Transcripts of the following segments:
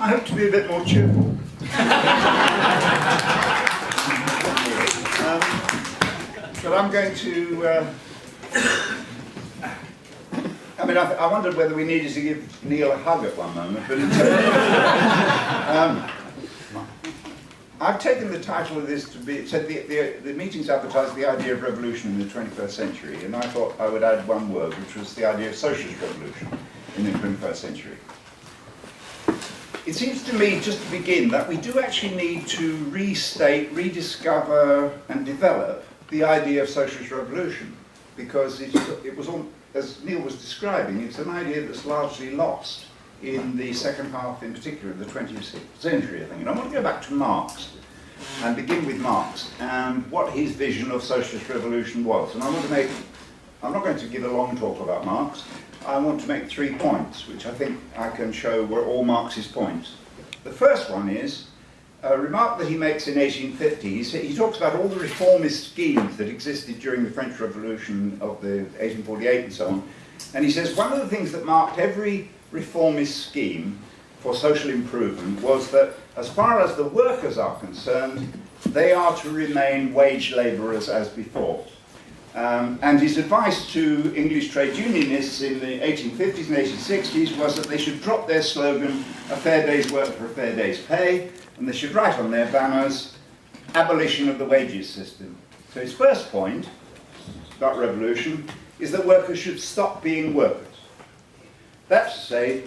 I hope to be a bit more cheerful. But I'm going to... I wondered whether we needed to give Neil a hug at one moment, but I've taken the title of this to be, it said the meeting's advertised the idea of revolution in the 21st century, and I thought I would add one word, which was the idea of socialist revolution in the 21st century. It seems to me, just to begin, that we do actually need to restate, rediscover, and develop the idea of socialist revolution, because it was all, as Neil was describing, it's an idea that's largely lost in the second half, in particular, of the 20th century, I think. And I want to go back to Marx, and begin with Marx, and what his vision of socialist revolution was. And I want to make, I'm not going to give a long talk about Marx, I want to make 3 points, which I think I can show were all Marx's points. The first one is a remark that he makes in 1850. He talks about all the reformist schemes that existed during the French Revolution of the 1848 and so on. And he says one of the things that marked every reformist scheme for social improvement was that as far as the workers are concerned, they are to remain wage labourers as before. And his advice to English trade unionists in the 1850s and 1860s was that they should drop their slogan, a fair day's work for a fair day's pay, and they should write on their banners, abolition of the wages system. So his first point about revolution is that workers should stop being workers. That's to say,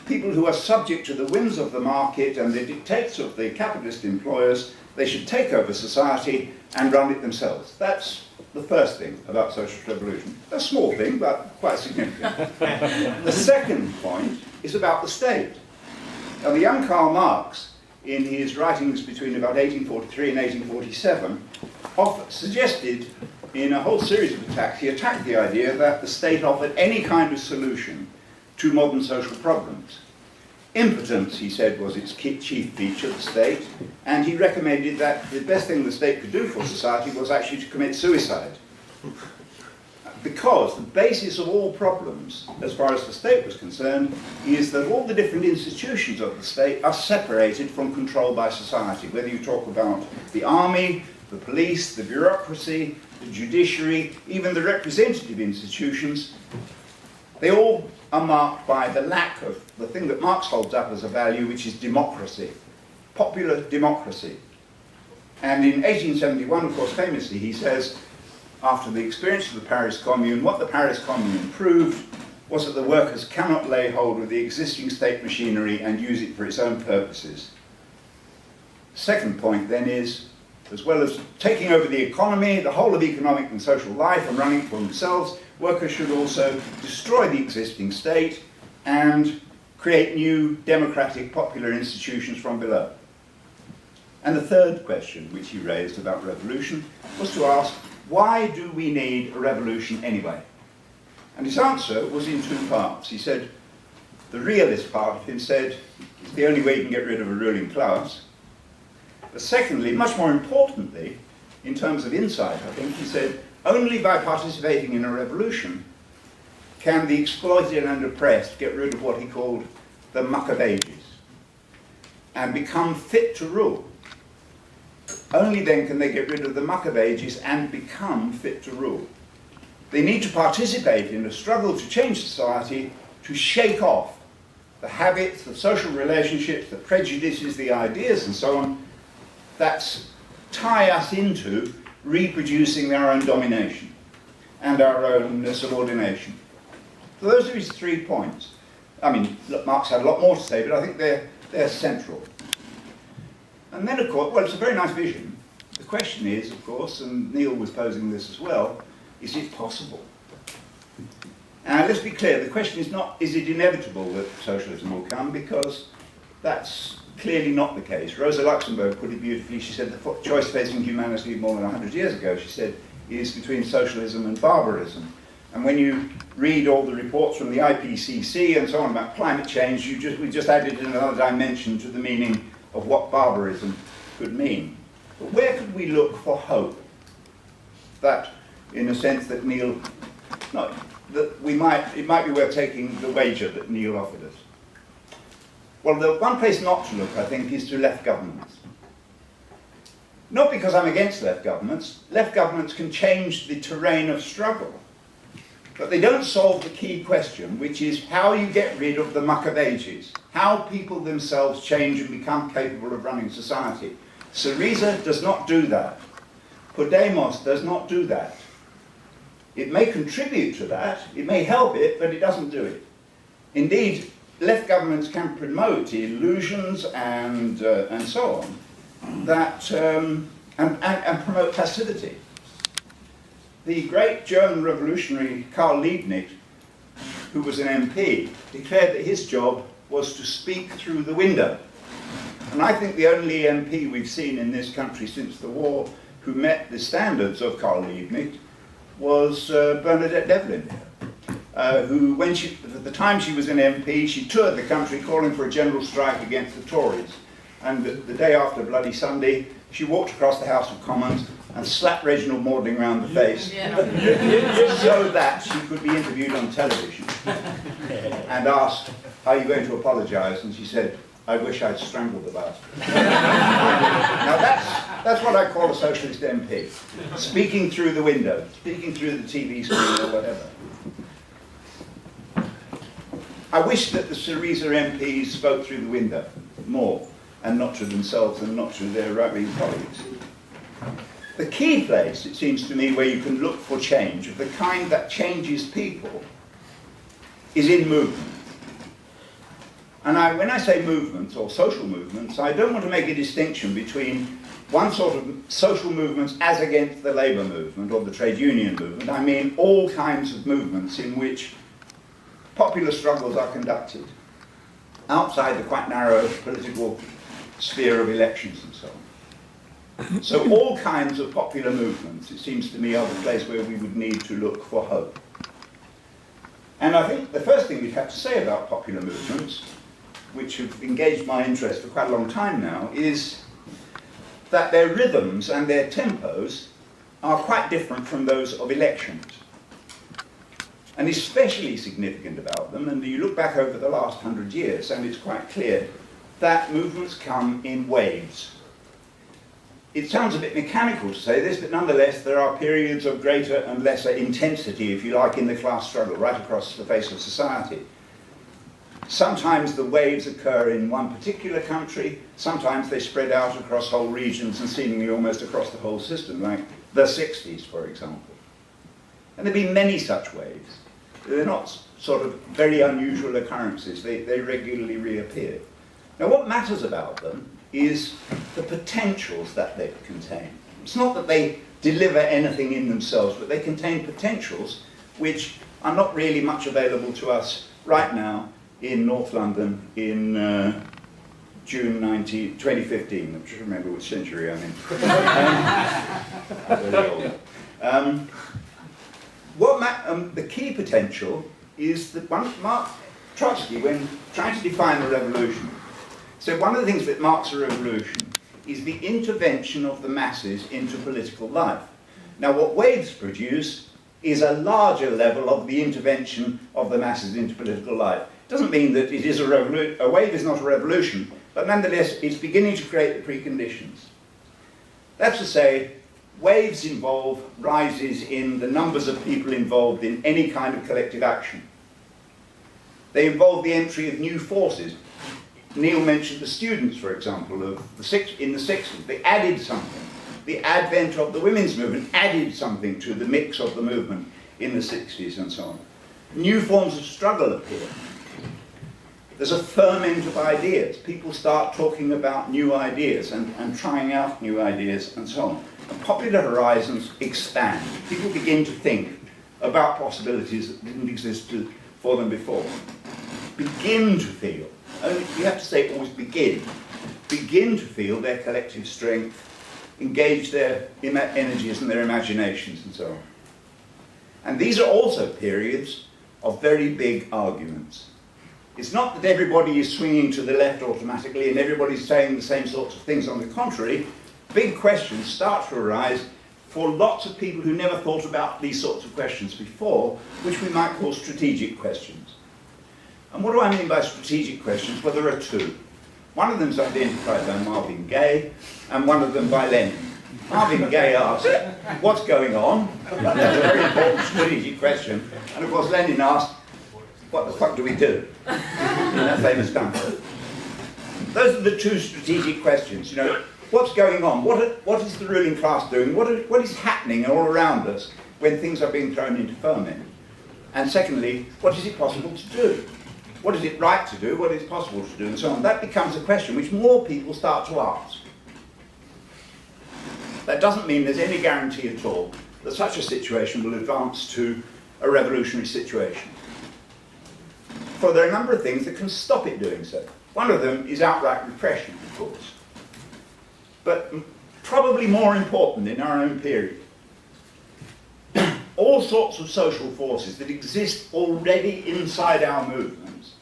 people who are subject to the whims of the market and the dictates of the capitalist employers, they should take over society and run it themselves. That's the first thing about socialist revolution. A small thing, but quite significant. The second point is about the state. Now, the young Karl Marx, in his writings between about 1843 and 1847, suggested in a whole series of attacks, he attacked the idea that the state offered any kind of solution to modern social problems. Impotence, he said, was its chief feature, the state, and he recommended that the best thing the state could do for society was actually to commit suicide. Because the basis of all problems, as far as the state was concerned, is that all the different institutions of the state are separated from control by society. Whether you talk about the army, the police, the bureaucracy, the judiciary, even the representative institutions, they all are marked by the lack of the thing that Marx holds up as a value, which is democracy, popular democracy. And in 1871, of course, famously, he says, after the experience of the Paris Commune, what the Paris Commune proved was that the workers cannot lay hold of the existing state machinery and use it for its own purposes. Second point then is, as well as taking over the economy, the whole of economic and social life and running it for themselves, workers should also destroy the existing state and create new democratic popular institutions from below. And the third question which he raised about revolution was to ask, why do we need a revolution anyway? And his answer was in 2 parts. He said, the realist part of him said, it's the only way you can get rid of a ruling class. But secondly, much more importantly, in terms of insight, I think, he said, only by participating in a revolution can the exploited and oppressed get rid of what he called the muck of ages and become fit to rule. Only then can they get rid of the muck of ages and become fit to rule. They need to participate in a struggle to change society, to shake off the habits, the social relationships, the prejudices, the ideas and so on, that tie us into reproducing our own domination and our own subordination. So those are his 3 points. I mean, look, Marx had a lot more to say, but I think they're central. And then, of course, well, it's a very nice vision. The question is, of course, and Neil was posing this as well, is it possible? And let's be clear, the question is not, is it inevitable that socialism will come, because that's clearly not the case. Rosa Luxemburg put it beautifully. She said the choice facing humanity more than 100 years ago, she said, is between socialism and barbarism. And when you read all the reports from the IPCC and so on about climate change, we just added another dimension to the meaning of what barbarism could mean. But where could we look for hope? That, in a sense, that Neil, no, that it might be worth taking the wager that Neil offered us. Well, the one place not to look, I think, is to left governments. Not because I'm against left governments. Left governments can change the terrain of struggle. But they don't solve the key question, which is how you get rid of the muck of ages, how people themselves change and become capable of running society. Syriza does not do that. Podemos does not do that. It may contribute to that, it may help it, but it doesn't do it. Indeed, left governments can promote illusions and so on, that, and promote passivity. The great German revolutionary Karl Liebknecht, who was an MP, declared that his job was to speak through the window. And I think the only MP we've seen in this country since the war who met the standards of Karl Liebknecht was Bernadette Devlin, who, at the time she was an MP, she toured the country calling for a general strike against the Tories. And the day after Bloody Sunday, she walked across the House of Commons and slapped Reginald Maudling round the face so that she could be interviewed on television and asked, "Are you going to apologise?" And she said, "I wish I'd strangled the bastard." Now that's what I call a socialist MP, speaking through the window, speaking through the TV screen or whatever. I wish that the Syriza MPs spoke through the window more, and not to themselves and not to their right-wing colleagues. The key place, it seems to me, where you can look for change, of the kind that changes people, is in movement. And when I say movements, or social movements, I don't want to make a distinction between one sort of social movements as against the labour movement or the trade union movement. I mean all kinds of movements in which popular struggles are conducted outside the quite narrow political sphere of elections and so on. So all kinds of popular movements, it seems to me, are the place where we would need to look for hope. And I think the first thing we'd have to say about popular movements, which have engaged my interest for quite a long time now, is that their rhythms and their tempos are quite different from those of elections. And especially significant about them, and you look back over the last 100 years, and it's quite clear that movements come in waves. It sounds a bit mechanical to say this, but nonetheless there are periods of greater and lesser intensity, if you like, in the class struggle right across the face of society. Sometimes the waves occur in one particular country, sometimes they spread out across whole regions and seemingly almost across the whole system, like the 60s, for example. And there have been many such waves. They're not sort of very unusual occurrences, they regularly reappear. Now what matters about them is the potentials that they contain. It's not that they deliver anything in themselves, but they contain potentials which are not really much available to us right now in North London in June 2015. I'm trying to remember which century I'm in. I'm very old. The key potential is that Mark Trotsky, when trying to define the revolution, so one of the things that marks a revolution is the intervention of the masses into political life. Now what waves produce is a larger level of the intervention of the masses into political life. It doesn't mean that it is a revolution. A wave is not a revolution, but nonetheless it's beginning to create the preconditions. That's to say, waves involve rises in the numbers of people involved in any kind of collective action. They involve the entry of new forces. Neil mentioned the students, for example, in the 60s. They added something. The advent of the women's movement added something to the mix of the movement in the 60s and so on. New forms of struggle appear. There's a ferment of ideas. People start talking about new ideas and trying out new ideas and so on. And popular horizons expand. People begin to think about possibilities that didn't exist for them before. Begin to feel. You have to say always begin to feel their collective strength, engage their energies and their imaginations and so on. And these are also periods of very big arguments. It's not that everybody is swinging to the left automatically and everybody's saying the same sorts of things. On the contrary, big questions start to arise for lots of people who never thought about these sorts of questions before, which we might call strategic questions. And what do I mean by strategic questions? Well, there are two. One of them is identified by Marvin Gaye, and one of them by Lenin. Marvin Gaye asked, what's going on? That's a very important strategic question. And of course Lenin asked, what the fuck do we do? In that famous pamphlet. Those are the two strategic questions. You know, what's going on? What is the ruling class doing? What is happening all around us when things are being thrown into ferment? And secondly, what is it possible to do? What is it right to do? What is possible to do? And so on. That becomes a question which more people start to ask. That doesn't mean there's any guarantee at all that such a situation will advance to a revolutionary situation. For there are a number of things that can stop it doing so. One of them is outright repression, of course. But probably more important in our own period, all sorts of social forces that exist already inside our movements,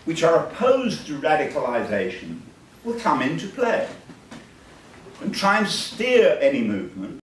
which are opposed to radicalization, will come into play and try and steer any movement